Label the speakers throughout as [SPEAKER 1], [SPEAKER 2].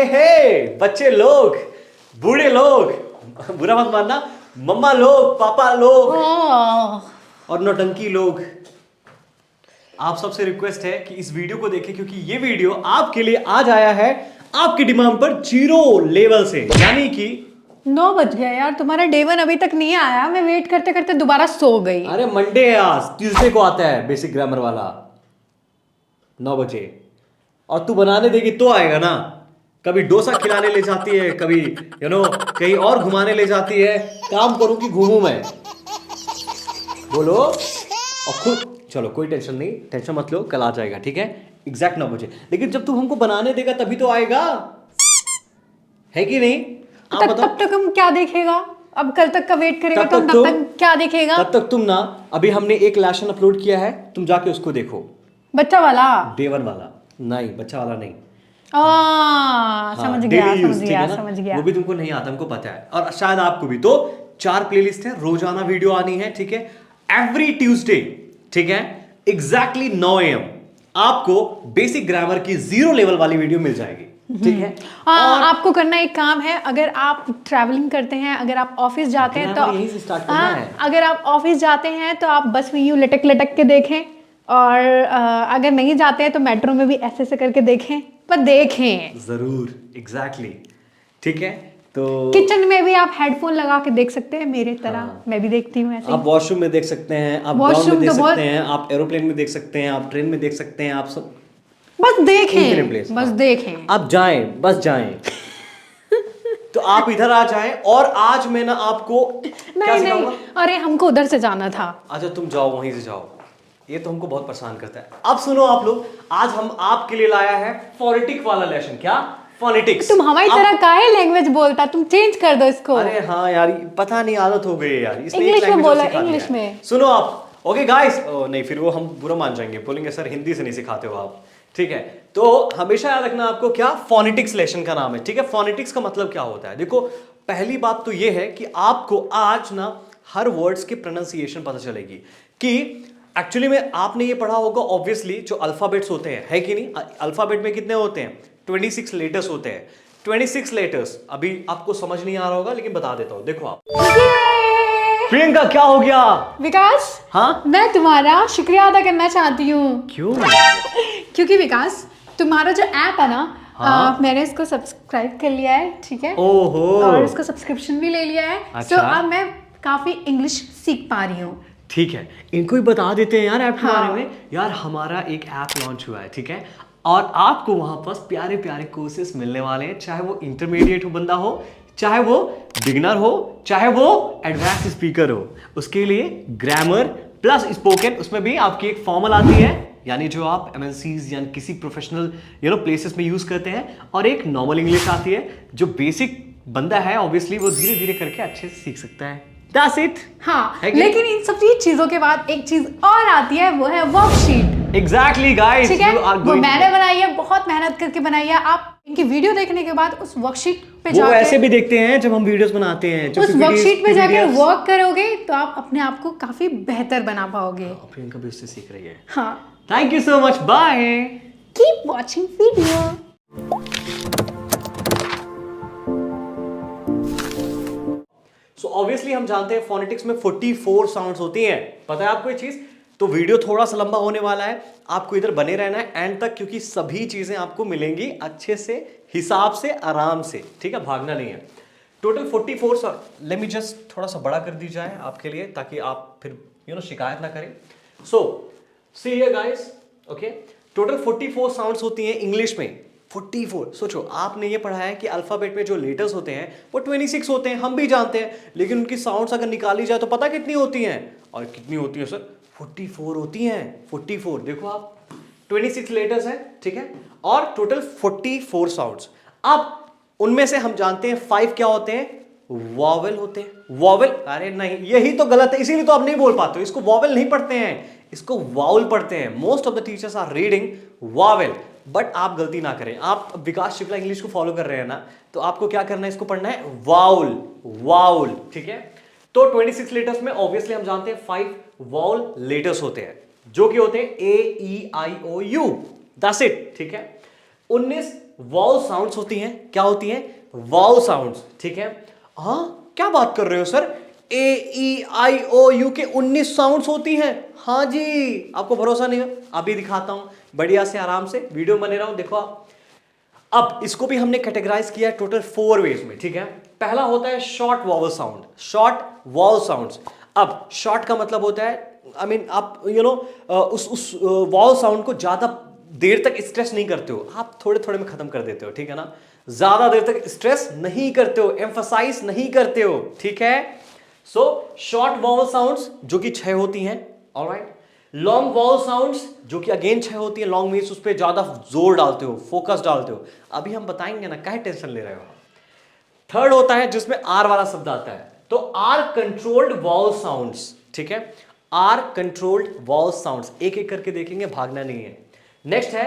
[SPEAKER 1] हे बच्चे लोग, बूढ़े लोग, बुरा मत मानना, मम्मा लोग, पापा लोग और नौटंकी लोग, आप सबसे रिक्वेस्ट है कि इस वीडियो को देखें, क्योंकि ये वीडियो आपके लिए आज आया है आपकी डिमांड पर 0 लेवल से, यानी कि
[SPEAKER 2] 9 बज गया यार, तुम्हारा डे 1 अभी तक नहीं आया। मैं वेट करते करते दोबारा सो गई।
[SPEAKER 1] अरे मंडे है आज, ट्यूसडे को आता है बेसिक ग्रामर वाला 9 बजे, और तू बनाने देगी तो आएगा ना। कभी डोसा खिलाने ले जाती है, कभी कहीं और घुमाने ले जाती है, काम करूं कि घूमूं मैं, बोलो। और खुद चलो, कोई टेंशन नहीं, टेंशन मत लो, कल आ जाएगा, ठीक है, एग्जैक्ट 9 बजे। लेकिन जब तू हमको बनाने देगा तभी तो आएगा, है कि नहीं? आप बताओ।
[SPEAKER 2] तब तक हम क्या देखेगा? अब कल तक का वेट करेगा तो तब तक क्या देखेगा?
[SPEAKER 1] तब तक तुम ना, अभी हमने एक लेसन अपलोड किया है, तुम जाके उसको देखो।
[SPEAKER 2] बच्चा वाला,
[SPEAKER 1] डे 1 वाला नहीं, बच्चा वाला नहीं।
[SPEAKER 2] समझ गया।
[SPEAKER 1] वो भी तुमको नहीं आता, हमको पता है, और शायद आपको भी। तो 4 प्लेलिस्ट है, रोजाना वीडियो आनी है, ठीक है, एवरी ट्यूसडे, ठीक है, एग्जैक्टली 9 AM आपको बेसिक ग्रामर की 0 लेवल वाली वीडियो मिल जाएगी, ठीक है।
[SPEAKER 2] और आपको करना एक काम है, अगर आप ट्रैवलिंग करते हैं, अगर आप ऑफिस जाते हैं तो
[SPEAKER 1] यहीं से स्टार्ट करना है।
[SPEAKER 2] अगर आप ऑफिस जाते हैं तो आप बस में यूं लटक लटक के देखें, और अगर नहीं जाते हैं तो मेट्रो में भी ऐसे ऐसे करके देखें, पर देखें
[SPEAKER 1] जरूर, एग्जैक्टली, ठीक है। तो
[SPEAKER 2] किचन में भी आप हेडफोन लगा के देख सकते हैं, मेरे तरह। मैं भी देखती हूँ ऐसे।
[SPEAKER 1] आप वॉशरूम में देख सकते हैं, आप ग्राउंड में देख सकते हैं, आप एरोप्लेन में देख सकते हैं, आप ट्रेन में देख सकते हैं, आप सब
[SPEAKER 2] बस देखें, बस देखें,
[SPEAKER 1] आप जाएं, बस जाएं। तो आप इधर आ जाएं, और आज मैं ना आपको क्या सिखाऊंगा?
[SPEAKER 2] अरे हमको उधर से जाना था।
[SPEAKER 1] अच्छा तुम जाओ, वहीं से जाओ, ये तो हमको बहुत परेशान करता है। अब सुनो आप लोग, आज हम आपके लिए लाया है फोनेटिक वाला लेसन। क्या? फोनेटिक्स।
[SPEAKER 2] तुम हमारी तरह काहे लैंग्वेज बोलता, तुम चेंज कर दो इसको।
[SPEAKER 1] अरे हाँ यार, पता नहीं, आदत हो गई है यार, इसलिए
[SPEAKER 2] इंग्लिश में बोला, इंग्लिश में।
[SPEAKER 1] सुनो आप, ओके गाइस, नहीं फिर वो हम बुरा मान जाएंगे, बोलेंगे सर हिंदी से नहीं सिखाते हो आप, ठीक है। तो हमेशा याद रखना आपको, क्या फोनेटिक्स लेसन का नाम है, ठीक है। फोनेटिक्स का मतलब क्या होता है? देखो, पहली बात तो ये है कि आपको आज ना हर वर्ड्स की प्रोनाउंसिएशन पता चलेगी, कि एक्चुअली में आपने ये पढ़ा होगा ऑब्वियसली, जो अल्फाबेट्स होते हैं, है कि नहीं? अल्फाबेट में कितने होते हैं? 26 लेटर्स होते हैं। 26 लेटर्स अभी आपको समझ नहीं आ रहा होगा, लेकिन बता देता हूं, देखो आप। प्रियंका क्या हो गया?
[SPEAKER 2] विकास,
[SPEAKER 1] हाँ,
[SPEAKER 2] मैं तुम्हारा शुक्रिया अदा करना चाहती हूँ।
[SPEAKER 1] क्यों?
[SPEAKER 2] क्योंकि विकास, तुम्हारा जो ऐप है ना, मैंने इसको सब्सक्राइब कर लिया है, ठीक है,
[SPEAKER 1] ओहो,
[SPEAKER 2] और इसका सब्सक्रिप्शन भी ले लिया है।
[SPEAKER 1] अच्छा।
[SPEAKER 2] तो अब मैं काफी इंग्लिश सीख पा रही हूँ।
[SPEAKER 1] ठीक है, इनको ही बता देते हैं यार ऐप के बारे में। यार हमारा एक ऐप लॉन्च हुआ है, ठीक है, और आपको वहां पर प्यारे प्यारे कोर्सेस मिलने वाले हैं, चाहे वो इंटरमीडिएट हो बंदा हो, चाहे वो बिगिनर हो, चाहे वो एडवांस स्पीकर हो। उसके लिए ग्रामर प्लस स्पोकन, उसमें भी आपकी एक फॉर्मल आती है, यानी जो आप MNCs या किसी प्रोफेशनल प्लेसेस में यूज करते हैं, और एक नॉर्मल इंग्लिश आती है, जो बेसिक बंदा है ऑब्वियसली वो धीरे धीरे करके अच्छे से सीख सकता है। That's it.
[SPEAKER 2] हाँ, लेकिन इन सब चीजों के बाद एक चीज और आती है, वो है वर्कशीट।
[SPEAKER 1] Exactly guys,
[SPEAKER 2] ठीक है, वो मैंने बनाई है, बहुत मेहनत करके बनाई है। आप इनकी वीडियो देखने के बाद उस वर्कशीट पे जाकर,
[SPEAKER 1] वो ऐसे भी देखते हैं जब हम वीडियोस बनाते हैं,
[SPEAKER 2] उस वर्कशीट पे जाकर वर्क करोगे तो आप अपने आप को काफी बेहतर बना पाओगे।
[SPEAKER 1] प्रियंका भी उससे सीख रही है।
[SPEAKER 2] हाँ,
[SPEAKER 1] thank you so much, bye,
[SPEAKER 2] keep watching video.
[SPEAKER 1] So obviously हम जानते हैं फोनेटिक्स में 44 साउंड्स होती हैं, पता है आपको ये चीज? तो वीडियो थोड़ा सा लंबा होने वाला है, आपको इधर बने रहना है एंड तक, क्योंकि सभी चीजें आपको मिलेंगी अच्छे से, हिसाब से, आराम से, ठीक है, भागना नहीं है। टोटल 44। लेट मी जस्ट थोड़ा सा बड़ा कर दी जाए आपके लिए, ताकि आप फिर शिकायत ना करें। So see here guys, okay, total 44 sounds होती हैं इंग्लिश में। 44, सोचो, आपने ये पढ़ा है कि अल्फाबेट में जो लेटर्स होते हैं वो 26 होते हैं, हम भी जानते हैं, लेकिन उनकी साउंड्स अगर निकाली जाए तो पता कितनी होती हैं? और कितनी होती है सर? 44 होती हैं। 44, देखो आप, 26 लेटर्स हैं, ठीक है, और टोटल 44 साउंड्स। अब उनमें से हम जानते हैं 5 क्या होते हैं? वॉवेल होते हैं। वॉवेल, अरे नहीं, यही तो गलत है, इसीलिए तो आप नहीं बोल पाते हो। इसको वॉवेल नहीं पढ़ते हैं, इसको वाउल पढ़ते हैं। Most of the teachers are reading vowel, but आप गलती ना करें। आप विकास शुक्ला इंग्लिश को फॉलो कर रहे हैं ना, तो आपको क्या करना है? इसको पढ़ना है वाउल, वाउल, ठीक है। तो 26 लेटर्स में ऑब्वियसली हम जानते हैं 5 वाउल लेटर्स होते हैं, जो कि होते हैं A E I O U, that's it, ठीक है। 19 वॉवल साउंड्स होती हैं। क्या होती हैं? वॉवल साउंड्स, ठीक है। हाँ, क्या बात कर रहे हो सर? AEIOU के 19 साउंड्स होती हैं। हाँ जी, आपको भरोसा नहीं हो? अभी दिखाता हूं, बढ़िया से आराम से वीडियो बने रहो, देखो आप। अब इसको भी हमने कैटेगराइज किया है टोटल 4 वेज में, ठीक है। पहला होता है short vowel sound, short vowel sounds. अब शॉर्ट का मतलब होता है, आई मीन आप उस वॉवल साउंड को ज्यादा देर तक स्ट्रेस नहीं करते हो, आप थोड़े थोड़े में खत्म कर देते हो, ठीक है ना। ज्यादा देर तक स्ट्रेस नहीं करते हो, एम्फसाइज नहीं करते हो, ठीक है। सो शॉर्ट वॉवल साउंड्स जो कि 6 होती हैं, ऑलराइट। लॉन्ग वॉवल साउंड्स जो कि अगेन 6 होती है। लॉन्ग मीन्स उस पर ज्यादा जोर डालते हो, फोकस डालते हो। अभी हम बताएंगे ना, काहे टेंशन ले रहे हो। थर्ड होता है जिसमें आर वाला शब्द आता है, तो आर कंट्रोल्ड वॉवल साउंड्स, ठीक है। आर कंट्रोल्ड वॉवल साउंड्स, एक एक करके देखेंगे, भागना नहीं है। नेक्स्ट है,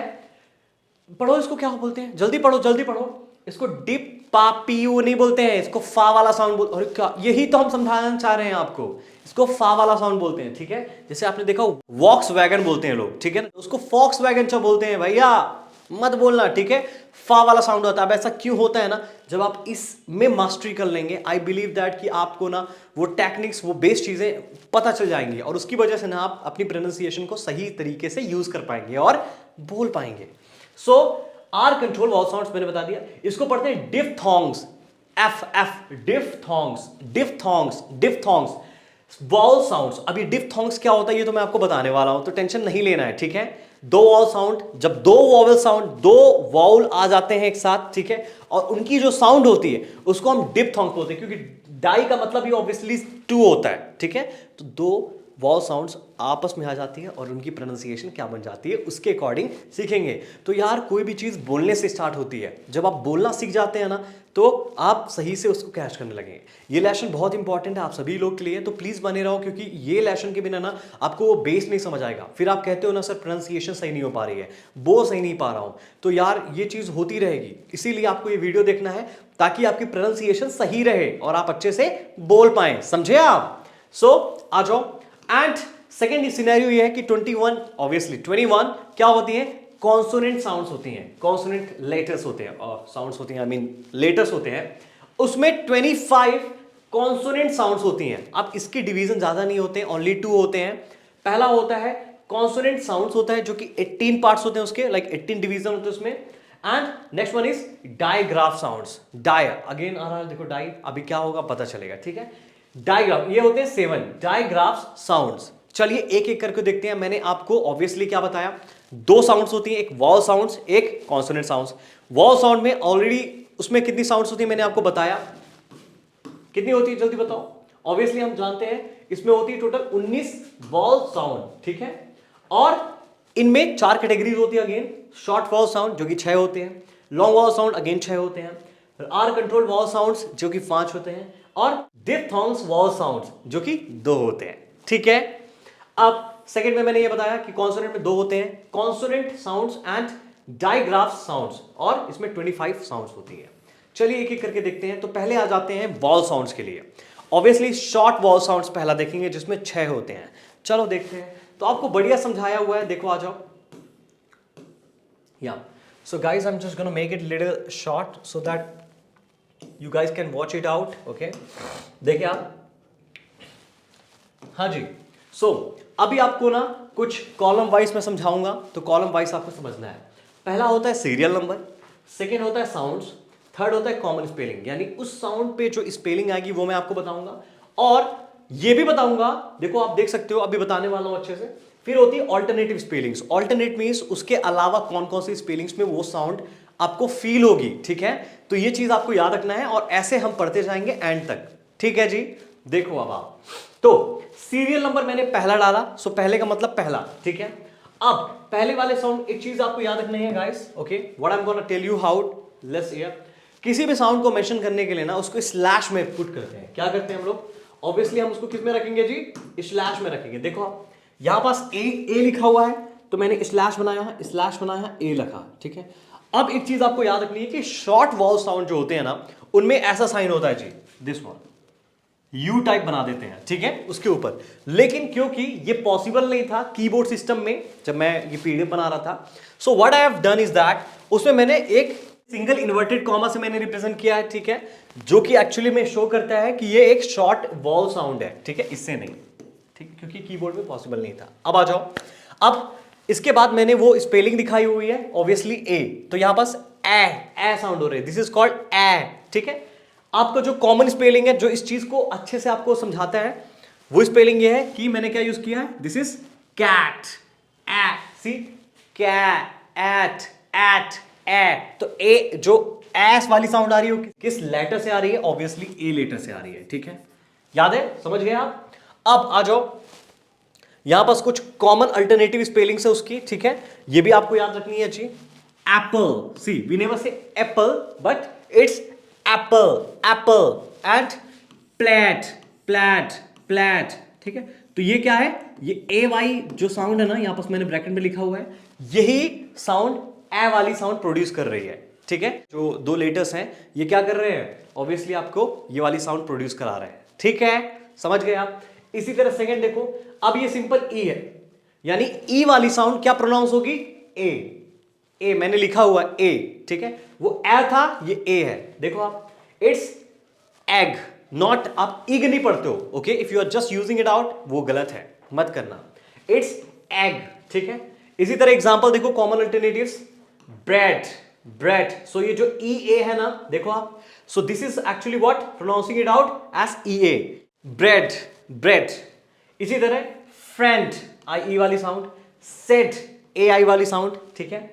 [SPEAKER 1] पढ़ो इसको, क्या बोलते हैं, जल्दी पढ़ो जल्दी पढ़ो। इसको डिप पा पीयू नहीं बोलते हैं, इसको फा वाला साउंड बोलते। अरे क्या, यही तो हम समझाना चाह रहे हैं आपको। इसको फा वाला साउंड बोलते हैं, ठीक है। जैसे आपने देखा वॉक्स वैगन बोलते हैं लोग, ठीक है ना, उसको फॉक्स वैगन बोलते हैं। भैया मत बोलना, ठीक है। फा वाला साउंड होता है। अब ऐसा क्यों होता है ना, जब आप इसमें मास्टरी कर लेंगे, आई बिलीव दैट कि आपको ना वो टेक्निक्स, वो बेस चीजें पता चल जाएंगी, और उसकी वजह से ना आप अपनी प्रोनाउंसिएशन को सही तरीके से यूज कर पाएंगे और बोल पाएंगे। सो आर कंट्रोल वॉवल साउंड्स मैंने बता दिया। इसको पढ़ते हैं diphthongs, F diphthongs, diphthongs, diphthongs vowel sounds. अभी डिफ्थोंग्स क्या होता है ये तो मैं आपको बताने वाला हूं, तो टेंशन नहीं लेना है, ठीक है। दो वॉवल साउंड, जब दो वॉवल साउंड, दो वॉवल आ जाते हैं एक साथ, ठीक है, और उनकी जो साउंड होती है उसको हम डिफ्थोंग्स बोलते हैं, क्योंकि डाई का मतलब ही ऑब्वियसली 2 होता है, ठीक है। तो दो वॉवल साउंड्स आपस में आ जाती है और उनकी प्रोनाउंसिएशन क्या बन जाती है उसके अकॉर्डिंग सीखेंगे। तो यार कोई भी चीज़ बोलने से स्टार्ट होती है, जब आप बोलना सीख जाते हैं ना तो आप सही से उसको कैच करने लगेंगे। ये लेसन बहुत इंपॉर्टेंट है आप सभी लोग के लिए, तो प्लीज़ बने रहो, क्योंकि ये लेसन के बिना ना आपको वो बेस नहीं समझ आएगा। फिर आप कहते हो ना सर प्रोनाउंसिएशन सही नहीं हो पा रही है, बोल सही नहीं पा रहा हूँ, तो यार ये चीज़ होती रहेगी। इसीलिए आपको ये वीडियो देखना है ताकि आपकी प्रोनाउंसिएशन सही रहे और आप अच्छे से बोल पाएं, समझे आप। सो आ जाओ। एंड सेकेंड सिनेरियो ये है कि 21 ऑब्वियसली 21 क्या होती है, कॉन्सोनेंट साउंड्स होती हैं, कॉन्सोनेंट लेटर्स होते हैं, और साउंड्स होती हैं, आई मीन लेटर्स होते हैं। उसमें 25 कॉन्सोनेंट साउंड्स होती हैं। अब इसके डिवीजन ज्यादा नहीं होते हैं, ओनली 2 होते हैं। पहला होता है कॉन्सोनेंट साउंड्स होता है जो कि 18 पार्ट्स होते हैं उसके, लाइक 18 डिवीजन होते हैं उसमें। And next one is digraph sounds. डाई अगेन आ रहा है, देखो डाई, अभी क्या होगा पता चलेगा, ठीक है। डायग्राफ, ये होते हैं 7 डायग्राफ साउंड्स। चलिए एक एक करके देखते हैं। मैंने आपको ऑब्वियसली क्या बताया, 2 साउंड्स होती हैं, एक वॉवल साउंड्स, एक कॉन्सोनेंट साउंड्स। वॉवल साउंड में ऑलरेडी उसमें कितनी साउंड्स होती है मैंने आपको बताया, कितनी होती है जल्दी बताओ। ऑब्वियसली हम जानते हैं इसमें होती है टोटल 19 वॉवल साउंड, ठीक है। और इनमें 4 कैटेगरीज होती है अगेन, शॉर्ट वॉवल साउंड जो कि 6 होते हैं, लॉन्ग वॉवल साउंड अगेन 6 होते हैं, आर कंट्रोल वॉवल साउंड्स जो कि 5 होते हैं, और डिफ्थोंग्स वॉवल साउंड्स जो कि 2 होते हैं, ठीक है। अब सेकंड में मैंने ये बताया कि कॉन्सोनेंट में 2 होते हैं, consonant sounds and digraph sounds, और इसमें 25 साउंड्स होती है। चलिए एक एक करके देखते हैं। तो पहले आ जाते हैं वॉवल साउंड्स के लिए। ऑब्वियसली शॉर्ट वॉवल साउंड्स पहला देखेंगे जिसमें 6 होते हैं। चलो देखते हैं, तो आपको बढ़िया समझाया हुआ है, देखो आ जाओ। या so guys I am just gonna make it little short so that you guys can watch it out, okay? देखिए आप, हाँ जी। सो अभी आपको ना कुछ कॉलम वाइज मैं समझाऊंगा, तो कॉलम वाइज आपको समझना है। पहला होता है सीरियल नंबर, सेकेंड होता है साउंड्स, थर्ड होता है कॉमन स्पेलिंग, यानी उस साउंड पे जो स्पेलिंग आएगी वो मैं आपको बताऊंगा, और ये भी बताऊंगा, देखो आप देख सकते हो अभी बताने वाला हूं अच्छे से। फिर होती है ऑल्टरनेटिव स्पेलिंग्स। ऑल्टरनेट मीन्स उसके अलावा कौन कौन सी स्पेलिंग्स में वो साउंड आपको फील होगी, ठीक है। तो ये चीज आपको याद रखना है, और ऐसे हम पढ़ते जाएंगे एंड तक, ठीक है जी। देखो अब आप, तो सीरियल नंबर मैंने पहला डाला, सो पहले का मतलब पहला, ठीक है। अब पहले वाले साउंड, एक चीज आपको याद रखनी है guys, okay, what I am gonna tell you how let's hear. किसी भी साउंड को मेंशन करने के लिए ना उसको स्लैश में पुट करते हैं। क्या करते हैं हम लोग, ऑब्वियसली हम उसको किस में रखेंगे जी, स्लैश में रखेंगे। देखो आप यहां पास ए लिखा हुआ है, तो मैंने स्लैश बनाया, ए लिखा, ठीक है। अब एक चीज आपको याद रखनी है कि शॉर्ट वॉवल साउंड जो होते हैं ना उनमें ऐसा साइन होता है जी, दिस वन, यू टाइप बना देते हैं, ठीक है, उसके ऊपर। लेकिन क्योंकि ये पॉसिबल नहीं था कीबोर्ड सिस्टम में जब मैं ये पीडीएफ बना रहा था, so what I have done is that, उसमें मैंने एक सिंगल इन्वर्टेड कॉमा से मैंने रिप्रेजेंट किया है, ठीक है, जो कि एक्चुअली में शो करता है कि ये एक शॉर्ट वॉल साउंड है, ठीक है, इससे नहीं, ठीक है, क्योंकि कीबोर्ड में पॉसिबल नहीं था। अब आ जाओ, अब इसके बाद मैंने वो स्पेलिंग दिखाई हुई है ऑब्वियसली ए, तो यहां पास ए साउंड हो रही है, दिस इज कॉल्ड ए, ठीक है। आपका जो कॉमन स्पेलिंग है जो इस चीज को अच्छे से आपको समझाता है वो स्पेलिंग ये है कि मैंने क्या यूज किया है, this is cat, A, C, cat, at, A, तो ए जो एस वाली साउंड आ रही है किस लेटर से आ रही है, ऑब्वियसली ए लेटर से आ रही है, ठीक है, याद है, समझ गए आप। अब आ जाओ, यहां पास कुछ कॉमन अल्टरनेटिव स्पेलिंग्स है उसकी, ठीक है, ये भी आपको याद रखनी है जी। Apple, see we never say apple but it's apple, apple, and plate, plate, plate, ठीक है, तो ये क्या है, ये ए वाई जो साउंड है ना, यहां पास मैंने ब्रैकेट में लिखा हुआ है, यही साउंड ए वाली साउंड प्रोड्यूस कर रही है, ठीक है, जो दो लेटर्स हैं ये क्या कर रहे हैं, ऑब्वियसली आपको ये वाली साउंड प्रोड्यूस करा रहे हैं, ठीक है, समझ गए आप। इसी तरह सेकंड देखो, अब ये सिंपल ई है, यानी ई वाली साउंड क्या प्रोनाउंस होगी, ए मैंने लिखा हुआ है ए, ठीक है, वो ए था, ये ए है, देखो आप, इट्स एग, नॉट, आप इग नहीं पढ़ते हो, okay, if you are just using it out, वो गलत है, मत करना, इट्स एग, ठीक है। इसी तरह एग्जांपल देखो, common alternatives, bread, bread, so ये जो ई ए है ना, देखो आप, so this is actually what, pronouncing it out as e a, bread, bread. इसी तरह फ्रेंड, आई ई वाली साउंड, सेड, ए आई वाली साउंड, ठीक है,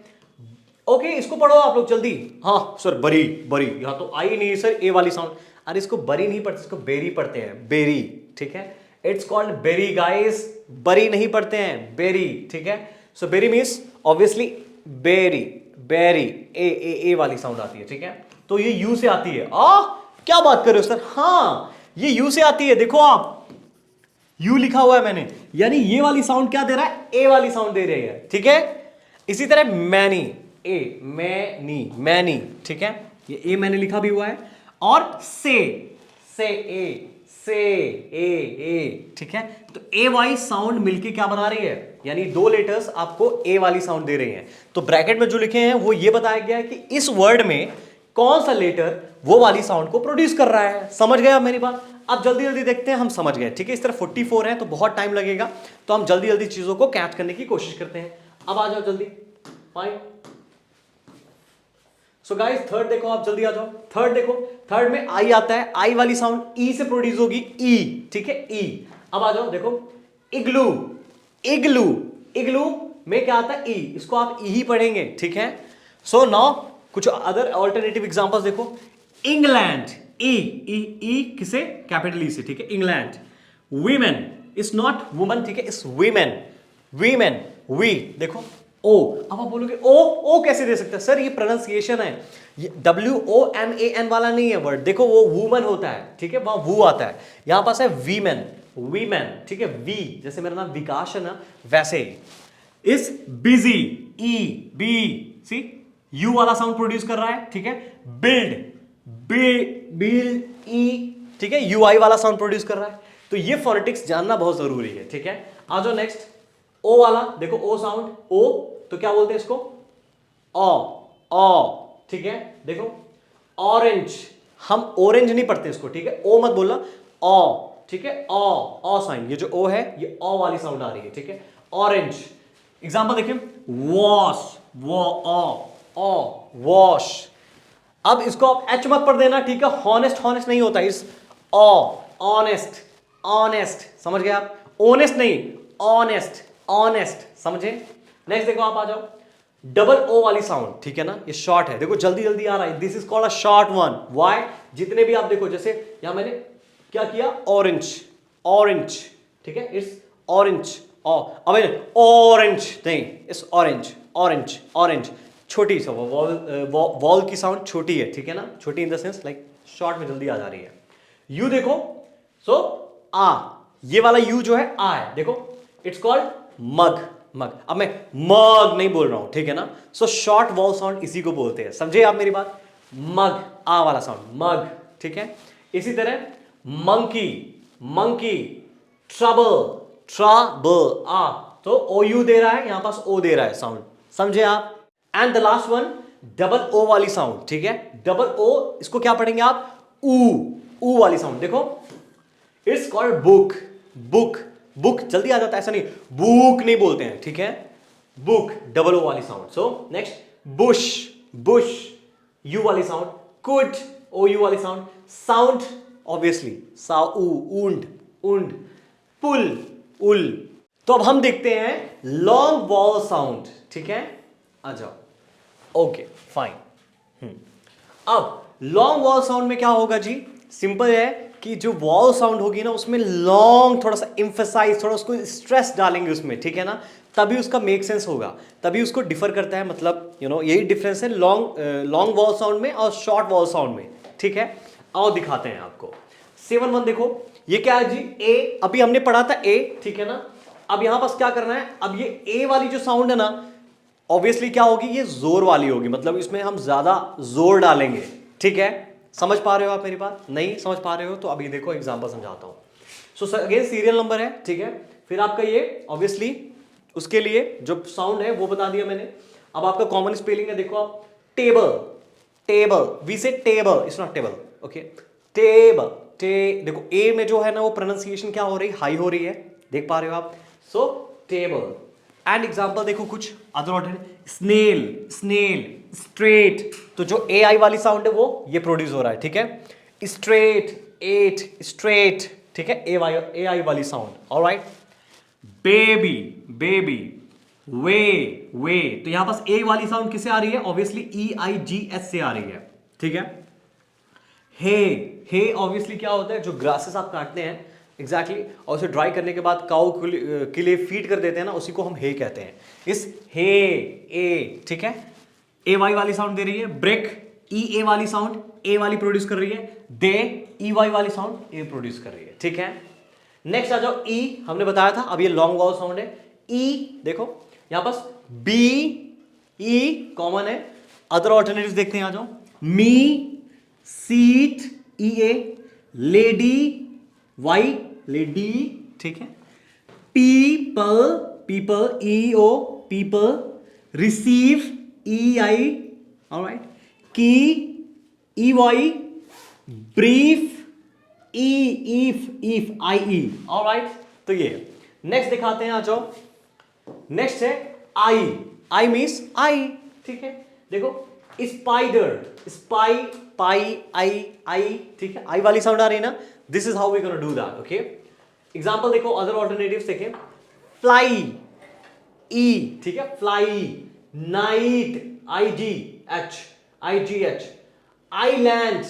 [SPEAKER 1] ओके, इसको पढ़ो आप लोग जल्दी, हाँ सर, बरी, बरी, यहां तो आई नहीं सर, ए वाली साउंड, अरे इसको बरी नहीं पढ़ते, इसको बेरी पढ़ते हैं, बेरी, ठीक है, इट्स कॉल्ड बेरी गाइस, बरी नहीं पढ़ते हैं, बेरी, ठीक है, so berry means obviously berry, berry, A वाली साउंड आती है, ठीक है, तो ये यू से आती है, क्या बात कर रहे हो सर, हाँ ये यू से आती है, देखो आप यू लिखा हुआ है मैंने, यानी ये वाली साउंड क्या दे रहा है, ए वाली साउंड दे रही है, ठीक है। इसी तरह मैनी, ए, मैनी, मैनी, ठीक है, ये ए मैंने लिखा भी हुआ है, और से ए, से ए, ठीक है, तो ए वाई साउंड मिलके क्या बना रही है, यानी दो लेटर्स आपको ए वाली साउंड दे रही हैं, तो ब्रैकेट में जो लिखे हैं वो ये बताया गया है कि इस वर्ड में कौन सा लेटर वो वाली साउंड को प्रोड्यूस कर रहा है, समझ गए आप मेरी बात। अब जल्दी जल्दी देखते हैं, हम समझ गए, ठीक है, इस तरह 44 है तो बहुत टाइम लगेगा, तो हम जल्दी जल्दी चीजों को कैच करने की कोशिश करते हैं। अब आ जाओ जल्दी, फाइन, सो गाइस थर्ड देखो, आप जल्दी आ जाओ, थर्ड देखो, थर्ड में आई आता है, आई वाली साउंड ई से प्रोड्यूस होगी, ई, ठीक है, ई। अब आ जाओ देखो, इग्लू, इग्लू, इग्लू में क्या आता है, ई, इसको आप ई ही पढ़ेंगे, ठीक है। सो नाउ कुछ अदर ऑल्टरनेटिव एग्जांपल्स देखो, इंग्लैंड, ई, ई किसे, कैपिटल ई से, ठीक है, England. Women, it's not woman, ठीक है, इट्स वीमेन, वीमेन, वी, देखो ओ, अब आप बोलोगे ओ कैसे दे सकते हैं सर, ये प्रोनाउंसिएशन है, ये WOMAN वाला नहीं है वर्ड, देखो वो वुमन होता है, ठीक है, वहां वू आता है, यहां पास है वीमेन, वीमेन, ठीक है, वी जैसे मेरा नाम विकास है ना, वैसे ही। Is busy, E, B, C U वाला साउंड प्रोड्यूस कर रहा है, ठीक है, बिल्ड, बिल्ड, ई, ठीक है, UI वाला साउंड प्रोड्यूस कर रहा है, तो ये फोनेटिक्स जानना बहुत जरूरी है, ठीक है। आ जाओ नेक्स्ट, ओ वाला देखो, ओ साउंड, ओ तो क्या बोलते हैं इसको, ओ, ठीक है, देखो ऑरेंज, हम ऑरेंज नहीं पढ़ते इसको, ठीक है, ओ मत बोलना, ओ, ठीक है, ओ साइन, ये जो ओ है ये ओ वाली साउंड आ रही है, ठीक है, ऑरेंज। एग्जांपल देखिए, वॉश, वॉश, अब इसको आप एच मत पढ़ देना, ठीक है, हॉनेस्ट, हॉनेस्ट नहीं होता, इस ऑनेस्ट, ऑनेस्ट, समझ गए आप, ऑनेस्ट नहीं, ऑनेस्ट, ऑनेस्ट, समझे। नेक्स्ट देखो, आप आ जाओ, डबल ओ वाली साउंड, ठीक है ना, ये शॉर्ट है, देखो जल्दी जल्दी आ रहा है, this is called a short one, why, जितने भी आप देखो, जैसे यहां मैंने क्या किया, ऑरेंज, ऑरेंज, ठीक है, इट्स ऑरेंज, अब ऑरेंज नहीं, इट्स ऑरेंज, ऑरेंज, ऑरेंज, छोटी सा वॉल की साउंड छोटी है, ठीक है ना, छोटी in the sense like short में जल्दी आ जा रही है। यू देखो, सो आ, ये वाला यू जो है आ है, देखो इट्स कॉल्ड मग, मग, अब मैं मग नहीं बोल रहा हूं, ठीक है ना, सो शॉर्ट वॉल साउंड इसी को बोलते हैं, समझे आप मेरी बात, मग, आ वाला साउंड, मग, ठीक है। इसी तरह मंकी, मंकी, ट्रबल, ट्रबल, आ, तो ओ यू दे रहा है, यहां पास ओ दे रहा है साउंड, समझे आप। And the last one, double o वाली साउंड, ठीक है, डबल ओ, इसको क्या पढ़ेंगे आप, ऊ वाली साउंड। देखो, it's called book, book, book जल्दी आ जाता है, ऐसा नहीं, बुक नहीं बोलते हैं, ठीक है, बुक, डबल ओ वाली sound. So next, Bush, Bush, you वाली साउंड, कुड, ओ यू वाली साउंड, साउंड ऑब्वियसली साउ, ऊंड, ऊंड, पुल, उल। तो अब हम देखते हैं लॉन्ग वॉल साउंड, ठीक है, आ जाओ, ओके फाइन। अब लॉन्ग वॉल साउंड में क्या होगा जी, सिंपल है कि जो वॉल साउंड होगी ना उसमें लॉन्ग, थोड़ा सा एम्फेसाइज, थोड़ा उसको स्ट्रेस डालेंगे उसमें, ठीक है ना, तभी उसका मेक सेंस होगा, तभी उसको डिफर करता है, मतलब यही डिफरेंस है लॉन्ग वॉल साउंड में और शॉर्ट वॉल साउंड में, ठीक है। आओ दिखाते हैं आपको 7-1। देखो ये क्या है जी, ए, अभी हमने पढ़ा था ए, ठीक है ना। अब यहां पास क्या करना है, अब ये ए वाली जो साउंड है ना, ऑब्वियसली क्या होगी, ये जोर वाली होगी, मतलब इसमें हम ज्यादा जोर डालेंगे, ठीक है। समझ पा रहे हो आप मेरी बात, नहीं समझ पा रहे हो तो अभी देखो एग्जांपल समझाता हूं। सो अगेन सीरियल नंबर है, ठीक है, फिर आपका ये ऑब्वियसली उसके लिए जो साउंड है वो बता दिया मैंने। अब आपका कॉमन स्पेलिंग है, देखो आप, टेबल, टेबल, वी से table, it's not table, okay, table, देखो ए में जो है ना वो प्रोनाउंसिएशन क्या हो रही, हाई हो रही है, देख पा रहे हो आप। सो टेबल एंड एग्जांपल देखो कुछ other order, snail, snail, straight, तो जो ए आई वाली साउंड है वो ये प्रोड्यूस हो रहा है, ठीक है, स्ट्रेट, एट, स्ट्रेट, ठीक है, ए आई वाली साउंड, ऑलराइट। बेबी, बेबी, वे, वे, तो यहां पास ए वाली साउंड किससे आ रही है, ऑब्वियसली EIGS से आ रही है, ठीक है। हे ऑब्वियसली क्या होता है, जो ग्रासेस आप काटते हैं एग्जैक्टली और उसे ड्राई करने के बाद काऊ के लिए फीड कर देते हैं ना, उसी को हम हे कहते हैं। इस हे, ए, ठीक है, ए वाई वाली साउंड दे रही है। ब्रेक, ए वाली साउंड ए वाली प्रोड्यूस कर रही है। दे, वाई वाली साउंड ए प्रोड्यूस कर रही है, ठीक है। नेक्स्ट आ जाओ, ई, हमने बताया था, अब ये लॉन्ग वॉल साउंड है। ई देखो यहां पास बी, ई कॉमन है, अदर ऑल्टरनेटिव्स देखते हैं, आ जाओ, मी, सीट, ए, लेडी, वाई, लेडी, ठीक है, people, people, EO, people, receive, EI, alright, की, EY, brief, if, IE, alright. तो ये नेक्स्ट दिखाते हैं, आ जाओ, नेक्स्ट है आई मीन्स आई, ठीक है, देखो स्पाइडर, स्पाई, पाई, आई, ठीक है, आई वाली साउंड आ रही है ना, this is how we gonna do that, okay. Example देखो, अदर ऑल्टरनेटिव्स देखें, फ्लाई, ई, ठीक है, fly, night, IGH, island,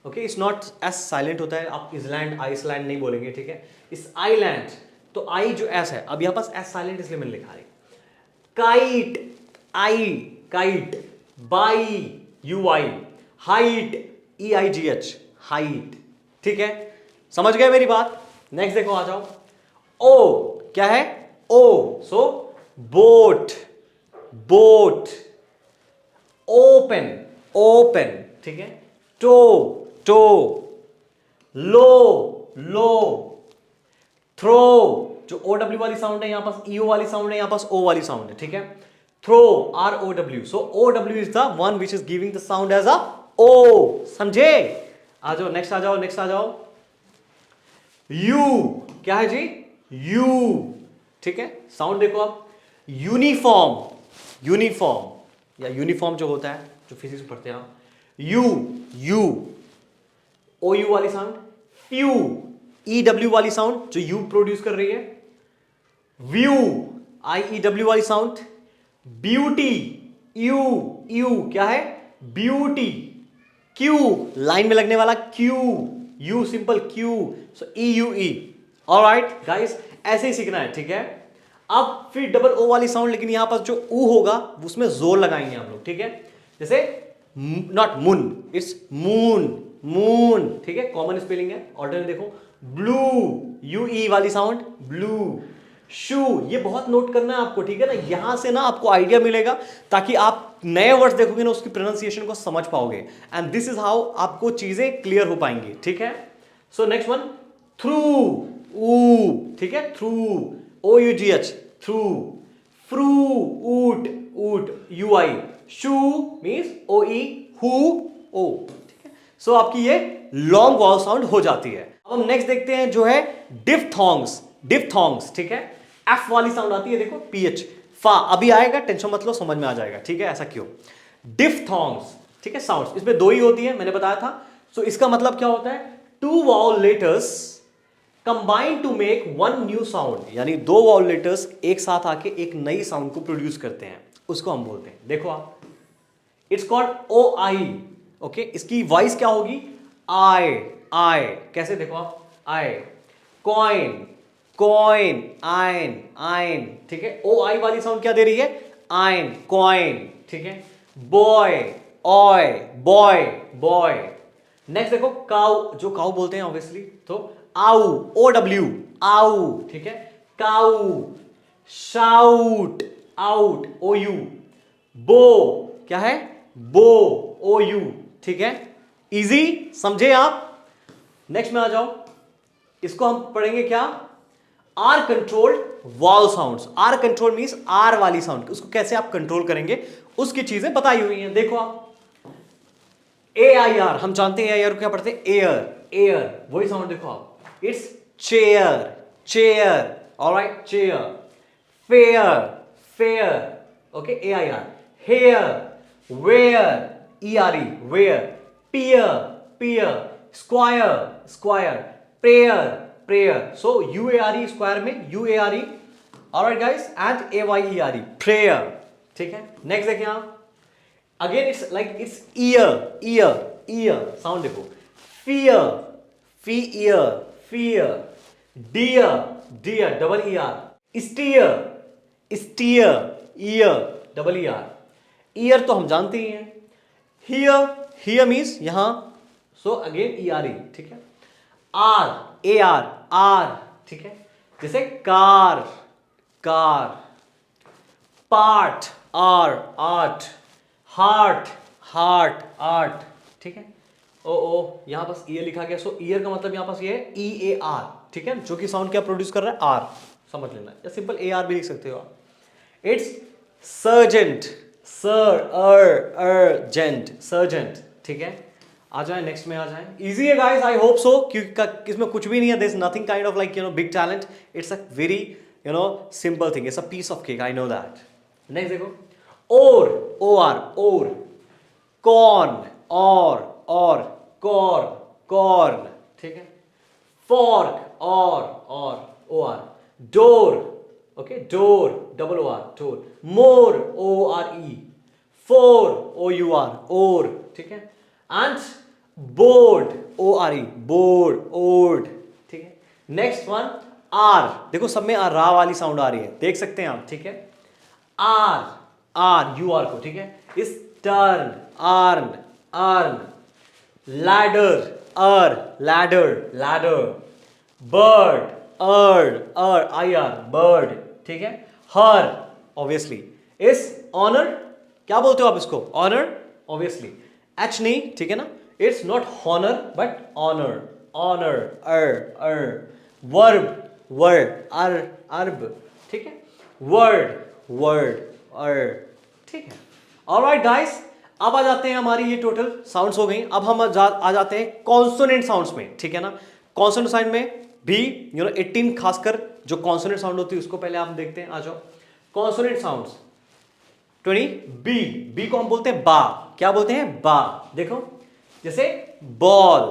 [SPEAKER 1] okay, it's not s silent होता है, आप इसलैंड, आइसलैंड नहीं बोलेंगे, ठीक है, इस आईलैंड, तो आई जो एस है, अब यहां पास एस साइलेंट इसलिए मैंने लिखा है। Kite, kite, by, UI, height, EIGH, height, ठीक है, समझ गए मेरी बात। नेक्स्ट देखो, आ जाओ, ओ क्या है, o, so boat, boat, open, open, ठीक है, toe, toe, low, low, throw, जो OW वाली साउंड है, यहां पास EO वाली साउंड है, यहां पास O वाली साउंड है, ठीक है, throw, ROW, so OW is the one which is giving the sound as a O, समझे। आ जाओ, नेक्स्ट आ जाओ, नेक्स्ट आ जाओ, यू, क्या है जी, यू, ठीक है, साउंड देखो आप, यूनिफॉर्म, यूनिफॉर्म या यूनिफॉर्म जो होता है, जो फिजिक्स में पढ़ते हैं आप, यू, OU वाली साउंड, फ्यू, EW वाली साउंड जो यू प्रोड्यूस कर रही है, व्यू, IEW वाली साउंड, ब्यूटी, यू, क्या है, ब्यूटी, क्यू, लाइन में लगने वाला Q, you simple Q, so EUE, alright guys, ऐसे ही सीखना है, ठीक है। अब फिर डबल ओ वाली साउंड, लेकिन यहां पर जो ऊ होगा उसमें जोर लगाएंगे हम लोग, ठीक है, जैसे not moon, it's moon, moon, ठीक है, कॉमन स्पेलिंग है, ऑर्डर देखो, ब्लू, UE वाली साउंड, ब्लू, शू, ये बहुत नोट करना है आपको, ठीक है ना, यहां से ना आपको आइडिया मिलेगा, ताकि आप नए वर्ड्स देखोगे ना उसकी प्रोनाउंसिएशन को समझ पाओगे, एंड दिस इज हाउ आपको चीजें क्लियर हो पाएंगी, ठीक है। सो नेक्स्ट वन, थ्रू, ऊ, ठीक है, थ्रू, OUGH, थ्रू, फ्रू, ऊट, UI, shoe means O E, who O, ठीक है। सो आपकी ये लॉन्ग वॉल साउंड हो जाती है। अब हम नेक्स्ट देखते हैं जो है डिफ्थोंग्स, डिफ्थोंग्स, ठीक है। एफ वाली साउंड आती है, देखो पीएच, फा अभी आएगा, टेंशन मत लो, समझ में आ जाएगा, ठीक है। ऐसा क्यों? डिफ्थोंग्स, ठीक है, साउंड्स इसमें दो ही होती है, मैंने बताया था। सो इसका मतलब क्या होता है? Two vowel letters combine to make one new sound, यानी दो वाउल लेटर्स एक साथ आके एक नई साउंड को प्रोड्यूस करते हैं, उसको हम बोलते हैं, देखो आप, it's called o i, okay. इसकी वॉइस क्या होगी? आई, आई, कैसे देखो आप, आई, कॉइन, कॉइन, आइन, आइन, ठीक है। ओ आई वाली साउंड क्या दे रही है? आइन, कॉइन, ठीक है। बॉय, ऑय, बॉय, बॉय। नेक्स्ट देखो काउ, जो काउ बोलते हैं ऑब्वियसली, तो आउ, ओ डब्ल्यू, आउ, ठीक है। Cow, shout, out, o u. बो क्या है? बो, ओ यू, ठीक है। इजी, समझे आप? नेक्स्ट में आ जाओ, इसको हम पढ़ेंगे क्या? R controlled vowel sounds. R control means r वाली साउंड, उसको कैसे आप कंट्रोल करेंगे उसकी चीजें बताई हुई हैं, देखो आप। ए आई आर, हम जानते हैं ए आई आर को क्या पढ़ते हैं? एयर, एयर, वही साउंड देखो आप। It's chair, chair, alright, chair. Fair, fair, okay, A I R. Hair, where, E R E, where. Pier, pier. Square, square. Prayer, prayer. So U A R E, square में U A R E, alright guys, and A Y E R E, prayer, ठीक है। Next देखिए आप, again it's like it's ear, ear, ear, sound देखो। Fear, फी ear, fear. Dear, dear, double E R. Steer, steer, ear, double ई r. Ear तो हम जानते ही हैं। हियर, हियर मीन्स यहां, सो अगेन ई आर ई, ठीक है। आर, ए आर, आर, ठीक है। जैसे car, car. Part, r, art. Heart, heart, art, ठीक है। ओ ओ, यहां पास ईयर लिखा गया, सो ईयर का मतलब यहां पास ये है ई ए आर, ठीक है, जो कि साउंड क्या प्रोड्यूस कर रहा है? आर, समझ लेना, या सिंपल ए आर भी लिख सकते हो आप। It's sergeant, sir, urgent, sergeant, ठीक है। आ जाए नेक्स्ट में, आ जाए, इजी है गाइस, आई होप सो, क्योंकि इसमें कुछ भी नहीं है, this nothing kind of like big talent, it's a very simple thing, it's a piece of cake, I know that. Next देखो, or, O R, or. Corn, or, corn, corn, ठीक है। Fork, or, O R. Door, okay, door, double O R, door. More, O R E. Four, O U R, or, ठीक है। And board, O R E, board, ओर्ड, ठीक है। Next one, are, देखो सब में रा वाली साउंड आ रही है, देख सकते हैं आप, ठीक है। आर, आर, यू आर को, ठीक है। इस turn, earn, earn. Ladder, ladder, ladder. Bird, I R, bird, ठीक है। हर, ऑब्वियसली। इस ऑनर, क्या बोलते हो आप इसको? ऑनर, ऑब्वियसली, एच नहीं, ठीक है ना। It's not honour but honour, honour, verb, herb, ठीक है। वर्ड, वर्ड, ठीक है। ऑलराइट गाइस, अब आ जाते हैं, हमारी ये टोटल साउंड्स हो गई। अब हम आ जाते हैं कॉन्सोनेंट साउंड्स में, ठीक है ना। कॉन्सोनेंट साउंड में भी 18 खासकर जो कॉन्सोनेंट साउंड होती है उसको पहले आप देखते हैं, आ जाओ। कॉन्सोनेंट साउंड्स 20, बी, बी को हम बोलते हैं बा, क्या बोलते हैं? बा, देखो, जैसे बॉल,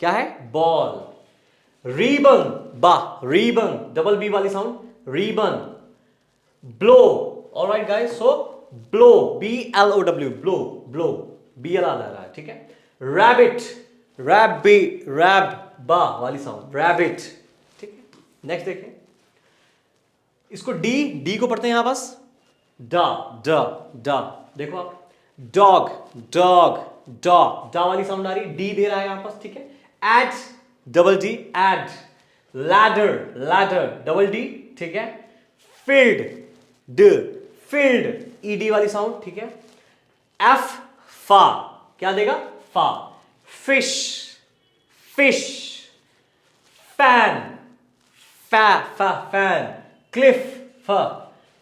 [SPEAKER 1] क्या है? बॉल। रीबन, बा, रीबन, डबल बी वाली sound, ribbon. Blow, alright guys, so blow, B L O W, blow, blow, B L आ रहा है, ठीक है। रैबिट, रैब बा वाली साउंड, रैबिट, ठीक है। नेक्स्ट देखें, इसको डी को पढ़ते हैं यहां बस, डा, डा, देखो आप। डॉग, डा वाली साउंड आ रही, डी दे रहा है यहां पास, ठीक है। Add, double d, add. Ladder, double d, ठीक है। फील्ड, ईडी वाली साउंड, ठीक है। एफ, फा, क्या देगा? फा। Fish, fan, fan. क्लिफ, फ।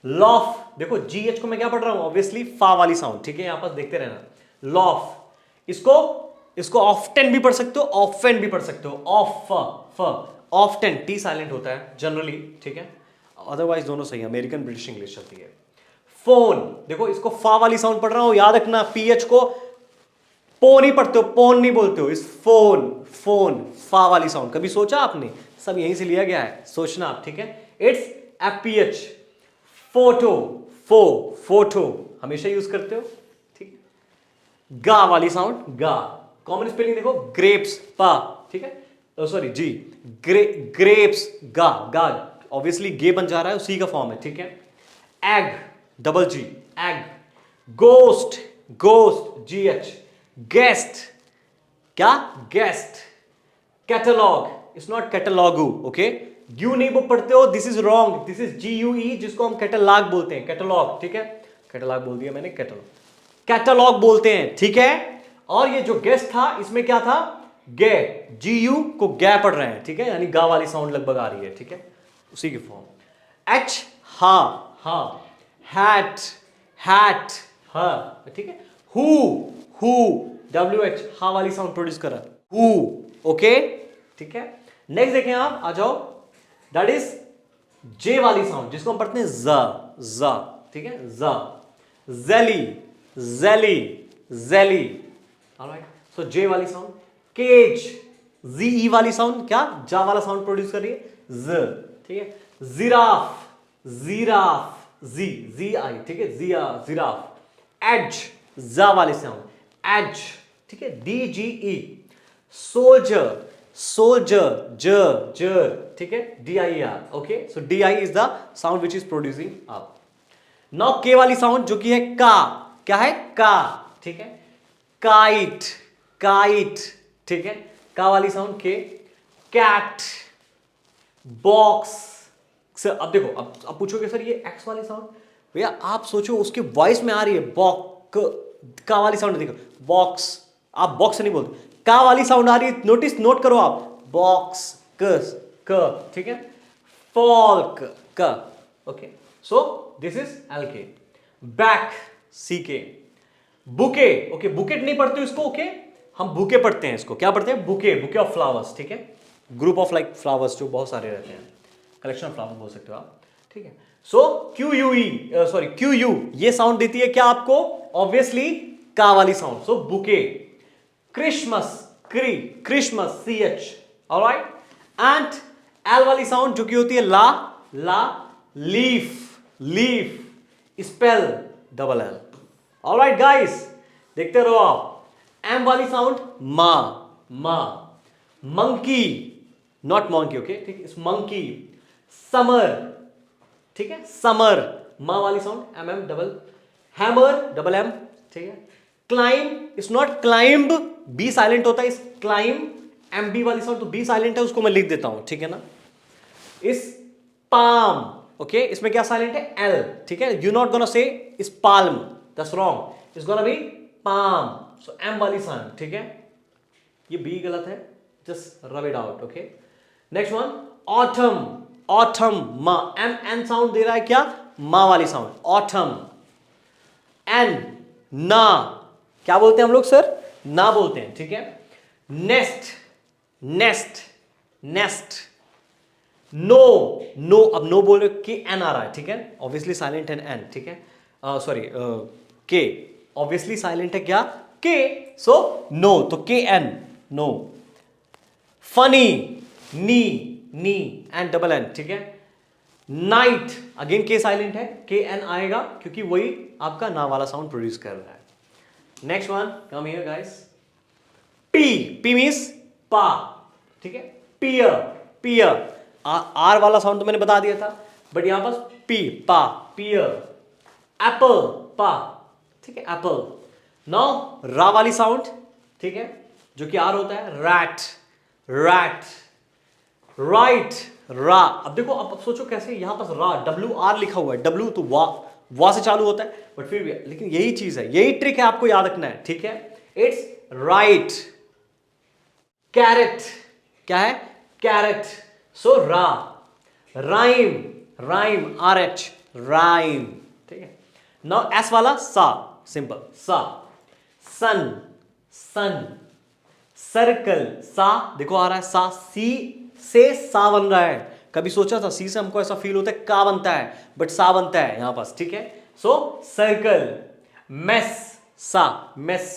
[SPEAKER 1] लॉफ, देखो GH को मैं क्या पढ़ रहा हूं, ऑब्वियसली फा वाली साउंड, ठीक है, यहां पर देखते रहना, लॉफ, इसको ऑफ्टन भी पढ़ सकते हो, ऑफेन भी पढ़ सकते हो, ऑफ ऑफ्टन टी साइलेंट होता है जनरली, ठीक है, अदरवाइज दोनों सही है, अमेरिकन ब्रिटिश इंग्लिश चलती है। फोन, देखो इसको फा वाली साउंड पढ़ रहा हूं, याद रखना पीएच को पो नहीं पढ़ते हो, पोन नहीं बोलते हो, इस फोन, फोन फा वाली साउंड, कभी सोचा आपने, सब यहीं से लिया गया है, सोचना आप, ठीक है। इट्स एपीएच, फोटो, फोटो हमेशा यूज करते हो, ठीक, गा वाली साउंड, गा, कॉमन स्पेलिंग देखो, ग्रेप्स पा, ठीक है, सॉरी जी, ग्रेप्स गा, गा ऑब्वियसली गे बन जा रहा है, उसी का फॉर्म है, ठीक है। Egg, double G, egg, ghost, ghost GH, guest, क्या, गेस्ट, कैटलॉग, इट्स नॉट कैटलॉगू, ओके, यू नहीं पढ़ते हो, this is wrong, this is GUE, जिसको हम कैटलॉग बोलते हैं, कैटलॉग, ठीक है, कैटलॉग बोल दिया मैंने, कैटलॉग बोलते हैं, ठीक है। और ये जो गेस्ट था, इसमें क्या था, गे, GU को गे पढ़ रहे हैं, ठीक है, यानी गा वाली साउंड लगभग आ रही है, ठीक है, उसी की फॉर्म। H, हा, हैट, हैट, हा, ठीक है, हु, WH हा वाली साउंड प्रोड्यूस कर रहा है, हु, ओके, ठीक है। नेक्स्ट देखें आप, आ जाओ, दैट इज J वाली साउंड, जिसको हम पढ़ते हैं ज, ठीक है, जेली, जेली, ऑलराइट, सो J वाली साउंड। केज, ZE वाली साउंड, क्या, जा वाला साउंड प्रोड्यूस कर रही है, ज, ठीक है। जिराफ, ZI, ठीक है, जिराफ। एज, जा वाली साउंड, एज, ठीक है, DGE। सोल्जर, जर, ठीक है, DIER, okay, so DI is the sound which is producing up. Now K वाली साउंड जो कि है का, क्या है, का, ठीक है, काइट, ठीक है, का वाली साउंड K। कैट, बॉक्स, अब देखो, अब पूछोगे सर ये X वाली साउंड, भैया आप सोचो उसके वॉइस में आ रही है, बॉक, का वाली साउंड देखो, बॉक्स, आप बॉक्स नहीं बोलते, का वाली साउंड आ रही है, नोट करो आप, बॉक्स, क, ठीक है, फॉल्क, क, okay, so this is LK। Back, CK। Bouquet, okay, bouquet नहीं पढ़ते हो इसको, ओके, हम बुके पढ़ते हैं इसको, क्या पढ़ते हैं, बुके ऑफ फ्लावर्स, ठीक है, ग्रुप ऑफ लाइक फ्लावर्स जो बहुत सारे रहते हैं, कलेक्शन ऑफ फ्लावर्स बोल सकते हो आप, ठीक है। सो QU, ये साउंड देती है क्या आपको, ऑब्वियसली का वाली sound, so bouquet. Christmas, Christmas CH, alright, and L वाली साउंड जो कि होती है ला, leaf, spell, double L, alright guys, देखते रहो आप। M वाली साउंड मा, मंकी, नॉट मंकी, ओके, ठीक है, मंकी। समर, ठीक है, समर, मा वाली sound MM, double, hammer, double M, ठीक है। Climb, it's not climb, B silent होता है, इस क्लाइंब, MB वाली साउंड तो B साइलेंट है, उसको मैं लिख देता हूं, ठीक है ना। इस पाम, ओके, इसमें क्या साइलेंट है, L, ठीक है, यू नॉट गोना से इस palm, that's wrong, it's gonna be palm, so M वाली साउंड, ठीक है, ये B गलत है, just rub it out, okay. Next one, autumn, मा, MN साउंड दे रहा है क्या, मा वाली साउंड, ऑटम। एन, ना, क्या बोलते हैं हम लोग सर, ना बोलते हैं, ठीक है। नेस्ट, नो, अब नो बोल रहे हो, के एन आ रहा है, ठीक है, ऑब्वियसली साइलेंट है एन, ठीक है, सॉरी के, ऑब्वियसली साइलेंट है क्या, के, सो नो, तो k n, know. Funny, knee and double n, ठीक है। नाइट, अगेन के साइलेंट है, के एन आएगा क्योंकि वही आपका ना वाला साउंड प्रोड्यूस कर रहा है। Next one, come here guys. P means पा, ठीक है, पियर, आर वाला साउंड तो मैंने बता दिया था, बट यहां पर पा, पियर। एप्पल, पा, ठीक है, एप्पल। नाउ रा वाली साउंड, ठीक है, जो कि आर होता है, रैट, राइट, रा। अब देखो, अब सोचो कैसे, यहां पर रा, WR लिखा हुआ है, W तो वा से चालू होता है, बट फिर भी, लेकिन यही चीज है, यही ट्रिक है, आपको याद रखना है, ठीक है। It's right. कैरेट, क्या है, कैरेट, सो रा। राइम, RH, राइम, ठीक है। नाउ एस वाला सा, सिंपल सा, सन, सन, सर्कल, सा देखो आ रहा है सा, सी से सा बन रहा है। कभी सोचा था सी से हमको ऐसा फील होता है का बनता है, बट सा बनता है यहां पास, ठीक है। सो सर्कल, मेस, सा, मेस,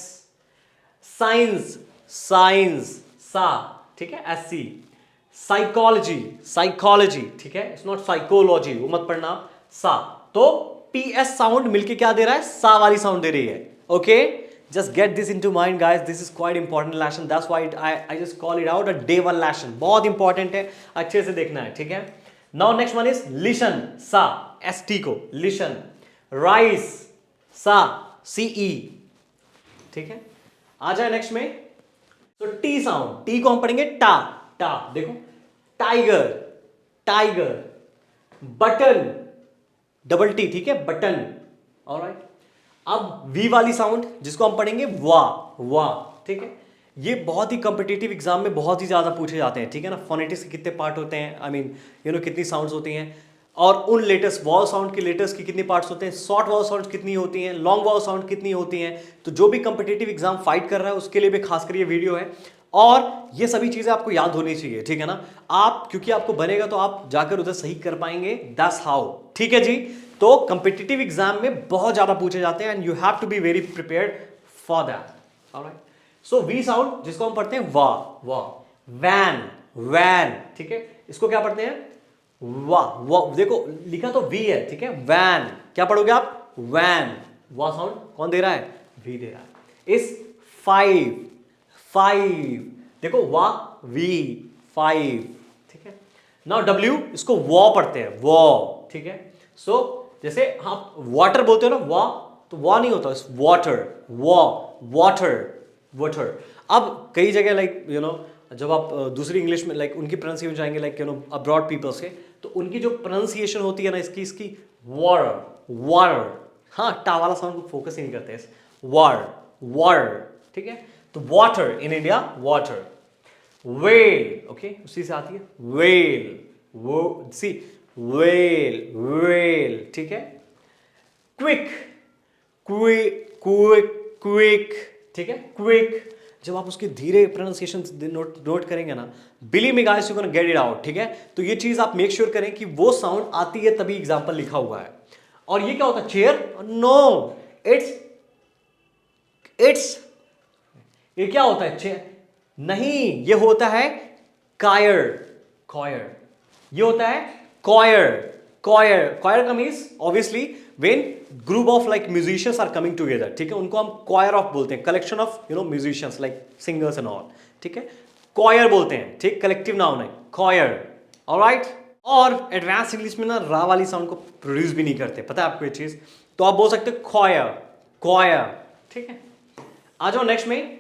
[SPEAKER 1] साइंस, साइंस, सा, ठीक है, एस सी, साइकोलॉजी, साइकोलॉजी, ठीक है, इट्स नॉट साइकोलॉजी, वो मत पढ़ना आप, सा। तो पी एस साउंड मिलके क्या दे रहा है, सा वाली साउंड दे रही है, okay. Just get this into mind guys, this is quite important lesson, that's why I just call it out a day one lesson, बहुत important है, अच्छे से देखना है, ठीक है। Now next one is listen, सा, ST को listen, rise, सा, CE, ठीक है। आ जाए नेक्स्ट में, तो T साउंड, T को हम पढ़ेंगे टा, टा देखो, tiger, tiger, button, double T, ठीक है, बटन, ऑलराइट। अब वी वाली साउंड जिसको हम पढ़ेंगे वा, वा, ठीक है। ये बहुत ही कॉम्पिटिटिव एग्जाम में बहुत ही ज्यादा पूछे जाते हैं, ठीक है ना। फोनेटिक्स के कितने पार्ट होते हैं, आई मीन यू नो कितनी साउंड्स होती हैं, और उन लेटर्स वॉल साउंड के लेटर्स की कितने पार्ट्स होते हैं, शॉर्ट वॉल साउंड कितनी होती हैं, लॉन्ग वॉल साउंड कितनी होती हैं। तो जो भी कॉम्पिटिटिव एग्जाम फाइट कर रहा है उसके लिए भी खासकर ये वीडियो है, और ये सभी चीजें आपको याद होनी चाहिए, ठीक है ना। आप क्योंकि आपको बनेगा तो आप जाकर उधर सही कर पाएंगे, दैट्स हाउ, ठीक है जी। तो कॉम्पिटिटिव एग्जाम में बहुत ज्यादा पूछे जाते हैं and you have to be very prepared for that, alright. So we sound जिसको हम पढ़ते हैं वा, वा, वैन, वैन, ठीक है, इसको क्या पढ़ते हैं, वा, वा, देखो लिखा तो वी है, ठीक है, वैन, क्या पढ़ोगे आप, वैन, वा साउंड कौन दे रहा है, वी दे रहा है। इस फाइव, फाइव, देखो वा, वी, फाइव, ठीक है। नाउ डब्ल्यू इसको वॉ पढ़ते हैं, वॉ, ठीक है। सो जैसे आप वाटर बोलते हो ना, वा, तो वा नहीं होता, वाटर, वॉ, वाटर, वाटर। अब कई जगह लाइक यू नो जब आप दूसरी इंग्लिश में लाइक उनकी प्रोनाउंसिएशन जाएंगे, like you know abroad peoples के, तो उनकी जो प्रोनाउंसिएशन होती है ना इसकी वाटर, वाटर, हाँ टा वाला साउंड को फोकस ही नहीं करते, वाटर, वाटर, ठीक है। तो water in India, water, well, okay, उसी से आती है वेल, वो सी, वेल, वेल, ठीक है। क्विक, क्विक, क्विक, क्विक, ठीक है, क्विक। जब आप उसके धीरे प्रोनाउंसिएशन नोट करेंगे ना, believe me guys you can get it out, ठीक है। तो ये चीज आप मेक श्योर करें कि वो साउंड आती है तभी एग्जाम्पल लिखा हुआ है। और ये क्या होता है, चेयर, नो, इट्स ये क्या होता है, चेयर नहीं, ये होता है कायर, कॉयर, ये होता है कॉयर, कॉयर, कॉयर का means obviously when group of like musicians are coming together, ठीक है, उनको हम कॉयर ऑफ बोलते हैं, collection of you know musicians like singers and all, ठीक है, कॉयर बोलते हैं, ठीक, कलेक्टिव नाउन है कॉयर, ऑलराइट। और एडवांस इंग्लिश में ना रा वाली साउंड को प्रोड्यूस भी नहीं करते, पता है आपको ये चीज, तो आप बोल सकते कॉयर, कॉयर, ठीक है। आ जाओ नेक्स्ट में,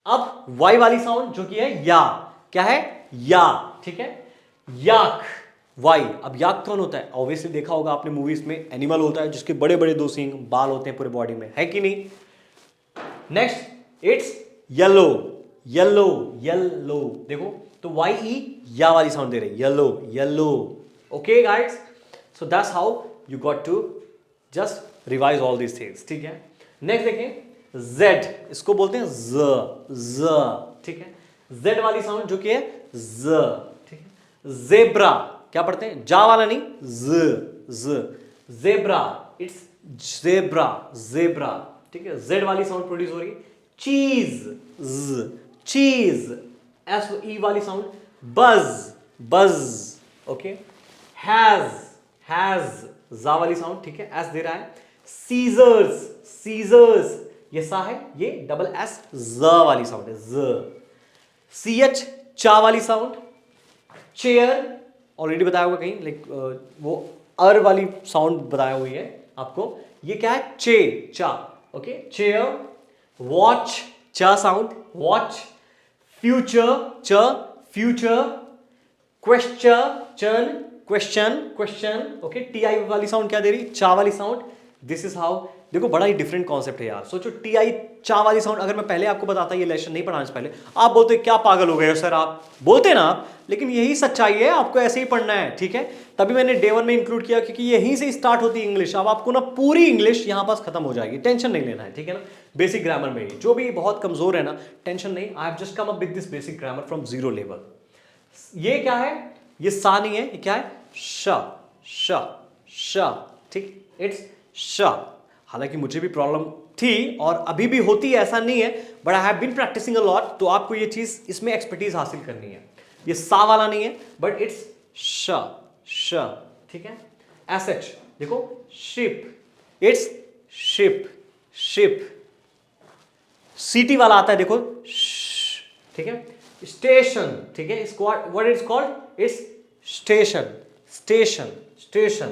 [SPEAKER 1] अब वाई वाली साउंड जो कि है या, क्या है, या, ठीक है, याक, वाई। अब याक कौन होता है, ऑब्वियसली देखा होगा आपने मूवीज में, एनिमल होता है जिसके बड़े बड़े दो सींग, बाल होते हैं पूरे बॉडी में, है कि नहीं। Next it's yellow, yellow, yellow, देखो तो वाई ई या वाली साउंड दे रही, yellow, yellow, okay guys. So that's how you got to just revise all these things, ठीक है। नेक्स्ट देखें, जेड, इसको बोलते हैं ज, ठीक है, जेड वाली साउंड जो कि है ज, ठीक है। जेब्रा, क्या पढ़ते हैं, जा वाला नहीं, ज, जेब्रा, इट्स जेब्रा, जेब्रा, ठीक है, जेड वाली साउंड प्रोड्यूस हो रही है। चीज, चीज, एस ई वाली साउंड, बज, बज, ओके। हैज, जा वाली साउंड, ठीक है, एस दे रहा है। सीजर्स, सीजर्स, ये सा है, ये डबल एस ज वाली साउंड है, ज। सी एच, चा वाली साउंड। चेयर ऑलरेडी बताया होगा कहीं, लाइक वो अर वाली साउंड बताया हुई है आपको, ये क्या है, चे, चा, ओके, चेयर। वॉच, चा साउंड, वॉच। फ्यूचर, च, future. Question, question, question, okay, T I वाली साउंड क्या दे रही, चा वाली साउंड। दिस इज हाउ देखो बड़ा ही डिफरेंट कॉन्सेप्ट है यार। सोचो TI चा वाली साउंड अगर मैं पहले आपको बताता, ये लेसन नहीं पढ़ाने से पहले, आप बोलते क्या पागल हो गए हो सर आप, बोलते ना आप, लेकिन यही सच्चाई है, आपको ऐसे ही पढ़ना है, ठीक है। तभी मैंने डे 1 में इंक्लूड किया, क्योंकि यहीं से स्टार्ट होती है इंग्लिश। अब आपको ना पूरी इंग्लिश यहां पास खत्म हो जाएगी, टेंशन नहीं लेना है, ठीक है ना। बेसिक ग्रामर में ही जो भी बहुत कमजोर है ना, टेंशन नहीं, I have just come up with this basic grammar from zero level. ये क्या है, ये सा नहीं है, ये क्या है, श श श, ठीक, इट्स श। हालांकि मुझे भी प्रॉब्लम थी और अभी भी होती है, ऐसा नहीं है, but I have been practising a lot. तो आपको ये चीज, इसमें एक्सपर्टीज हासिल करनी है। ये सा वाला नहीं है, बट इट्स श श, ठीक है। एसएच देखो, शिप, इट्स शिप शिप। सीटी वाला आता है देखो, ठीक है। स्टेशन, ठीक है, what is called, it's station station station,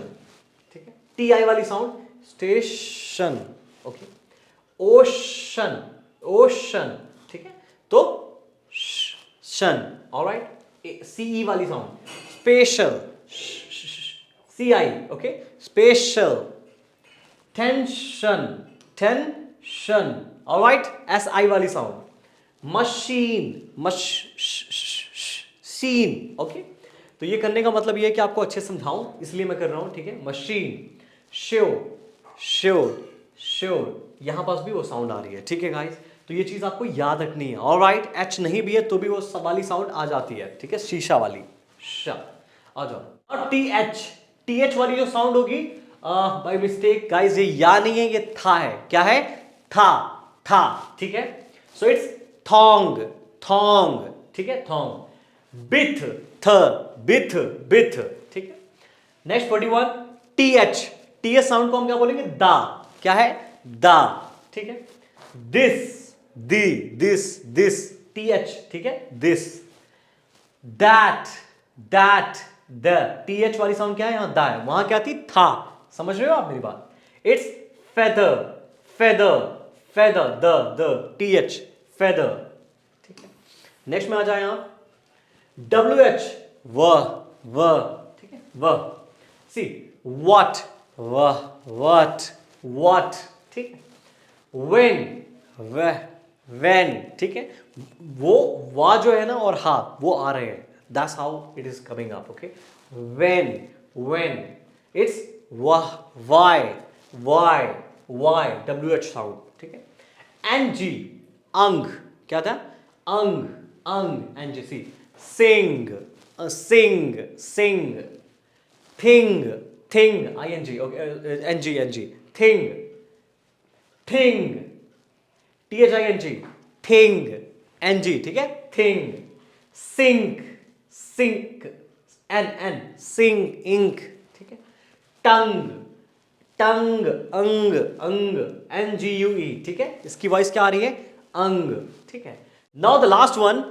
[SPEAKER 1] ठीक है। TI वाली sound, station, okay. Ocean ocean, ठीक है, तो शन, ऑलराइट। CE वाली sound, special, CI, okay, special. Tension tension, alright. SI वाली साउंड, मशीन सीन, ओके। तो ये करने का मतलब ये है कि आपको अच्छे समझाऊं, इसलिए मैं कर रहा हूं, ठीक है। मशीन, श्योर श्योर श्योर, यहां पास भी वो साउंड आ रही है, ठीक है गाइस। तो ये चीज आपको याद रखनी है, ऑलराइट। एच नहीं भी है तो भी वो सब वाली साउंड आ जाती है, ठीक है, शीशा वाली, श आ जाओ। और TH वाली जो साउंड होगी, बाय मिस्टेक गाइस, ये या नहीं है, ये था है। क्या है, था था, ठीक है। सो इट्स थोंग थोंग, ठीक है, थोंग। बिथ थ बिथ बिथ, ठीक है। नेक्स्ट 41, TH साउंड को हम क्या बोलेंगे, दा। क्या है, दा, ठीक है। दिस दी दिस TH, ठीक है, this. That that the, TH वाली साउंड क्या है, यहां दा है, वहां क्या थी, था। समझ रहे हो आप मेरी बात। It's feather feather feather, the TH, feather, ठीक है। नेक्स्ट में आ जाए यहां, WH, वह, ठीक है, वह। सी व्हाट, व्हाट, ठीक है। व्हेन, ठीक है। वो वा जो है ना और हा, वो आ रहे हैं, that's how it is coming up, okay. When, it's वाह, वाई, WH साउंड, ठीक है। NG, अंग, क्या था, अंग, NG, सी। Sing, thing, ING, okay, NG, thing, THING, thing, NG, ठीक है, थिंग। सिंक, सिंग, इंक, ठीक है। टंग, अंग, NGUE, ठीक है। इसकी वॉइस क्या आ रही है, अंग, ठीक है। Now the last one,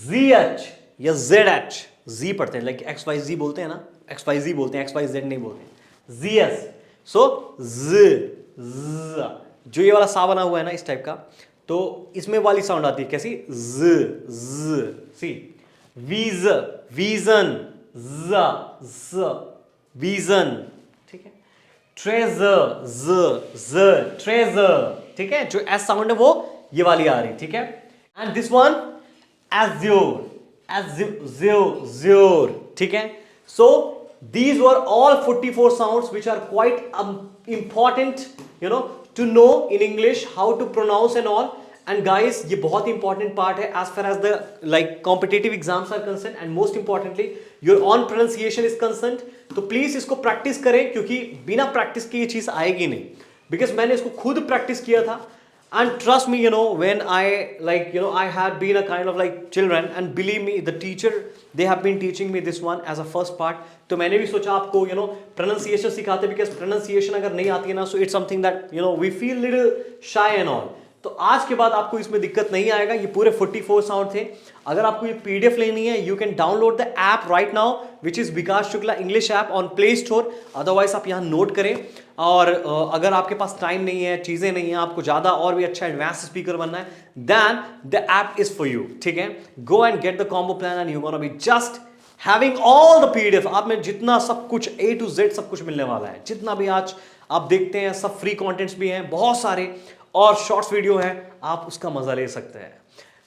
[SPEAKER 1] ZH या ZH, Z पढ़ते हैं, लाइक XYZ बोलते हैं ना, XYZ बोलते हैं, XYZ नहीं बोलते। ZS, सो Z, जो ये वाला सा बना हुआ है ना इस टाइप का, तो इसमें वाली साउंड आती है कैसी, Z, सी। विजन, विजन, ठीक है। ट्रेजर, ठीक है। जो एस साउंड है वो ये वाली आ रही, ठीक है। एंड दिस वन, एज्योर, ठीक है। सो these were all 44 sounds which are quite important, you know, to know in English how to pronounce and all. And guys, ये बहुत important part है as far as the like competitive exams are concerned, and most importantly your own pronunciation is concerned. तो please इसको practice करें, क्योंकि बिना practice के ये चीज आएगी नहीं। बिकॉज मैंने इसको खुद प्रैक्टिस किया था, and trust me, you know, when I like, you know, I had been a kind of like children, and believe me, the teacher, they have been teaching me this one as a first part. तो मैंने भी सोचा आपको, you know, pronunciation सिखाते, because pronunciation अगर नहीं आती है ना, so it's something that, you know, we feel little shy and all. तो आज के बाद आपको इसमें दिक्कत नहीं आएगा। ये पूरे 44 साउंड थे। अगर आपको ये PDF लेनी है, you can download the app right now, which is Vikas Shukla English app on play store. Otherwise आप यहाँ नोट करें। और अगर आपके पास टाइम नहीं है, चीजें नहीं है, आपको ज्यादा और भी अच्छा एडवांस स्पीकर बनना है, then the app is for you, ठीक है। Go and get the combo plan and you gonna be just having all the PDF। आप में जितना सब कुछ A to Z सब कुछ मिलने वाला है, जितना भी आज आप देखते हैं, सब फ्री कंटेंट्स भी हैं बहुत सारे, और शॉर्ट्स वीडियो हैं, आप उसका मजा ले सकते हैं।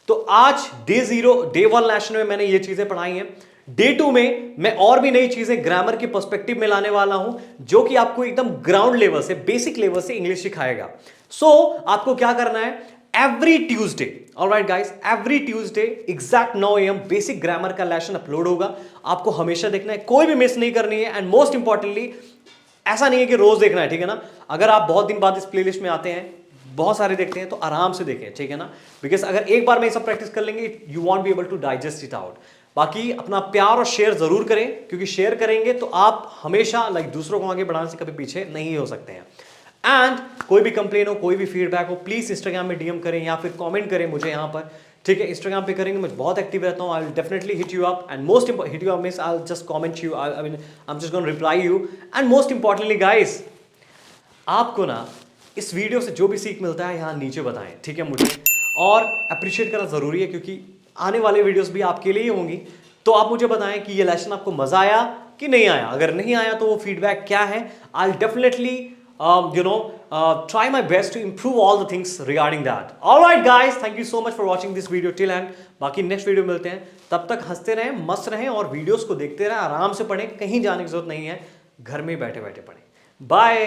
[SPEAKER 1] तो आज डे 0 डे 1 लेसन में मैंने ये चीजें पढ़ाई हैं। डे 2 में मैं और भी नई चीजें ग्रामर के पर्सपेक्टिव में लाने वाला हूं, जो कि आपको एकदम ग्राउंड लेवल से, बेसिक लेवल से इंग्लिश सिखाएगा। सो आपको क्या करना है, every Tuesday, alright guys, every Tuesday exact 9 AM basic grammar का लेसन अपलोड होगा। आपको हमेशा देखना है, कोई भी मिस नहीं करनी है। एंड मोस्ट इंपॉर्टेंटली, ऐसा नहीं है कि रोज देखना है, ठीक है ना। अगर आप बहुत दिन बाद इस प्लेलिस्ट में आते हैं, बहुत सारे देखते हैं, तो आराम से देखें, ठीक है ना। बिकॉज अगर एक बार में ये सब प्रैक्टिस कर लेंगे, you won't be able to digest it out. बाकी अपना प्यार और शेयर जरूर करें, क्योंकि शेयर करेंगे तो आप हमेशा दूसरों को आगे बढ़ाने से कभी पीछे नहीं हो सकते हैं। एंड कोई भी कंप्लेन हो, कोई भी फीडबैक हो, प्लीज इंस्टाग्राम में डीएम करें या फिर कमेंट करें मुझे यहाँ पर, ठीक है। इंस्टाग्राम पे करेंगे, मैं बहुत एक्टिव रहता हूँ। I will definitely hit you up, and most hit you up means I will just comment you, I mean I am just going to reply you. And most importantly guys, आपको ना इस video से जो भी सीख मिलता है यहाँ नीचे बताएं, ठीक है मुझे, और अप्रिशिएट करना जरूरी है, क्योंकि आने वाले वीडियोस भी आपके लिए ही होंगी। तो आप मुझे बताएं कि ये लेसन आपको मजा आया कि नहीं आया। अगर नहीं आया तो वो फीडबैक क्या है। I definitely try my best to improve all the things regarding that. All right guys, thank you so much for watching this video till end. बाकी नेक्स्ट वीडियो मिलते हैं, तब तक हंसते रहें, मस्त रहें, और वीडियोस को देखते रहें, आराम से पढ़ें, कहीं जाने की जरूरत नहीं है, घर में बैठे बैठे पढ़ें। बाय।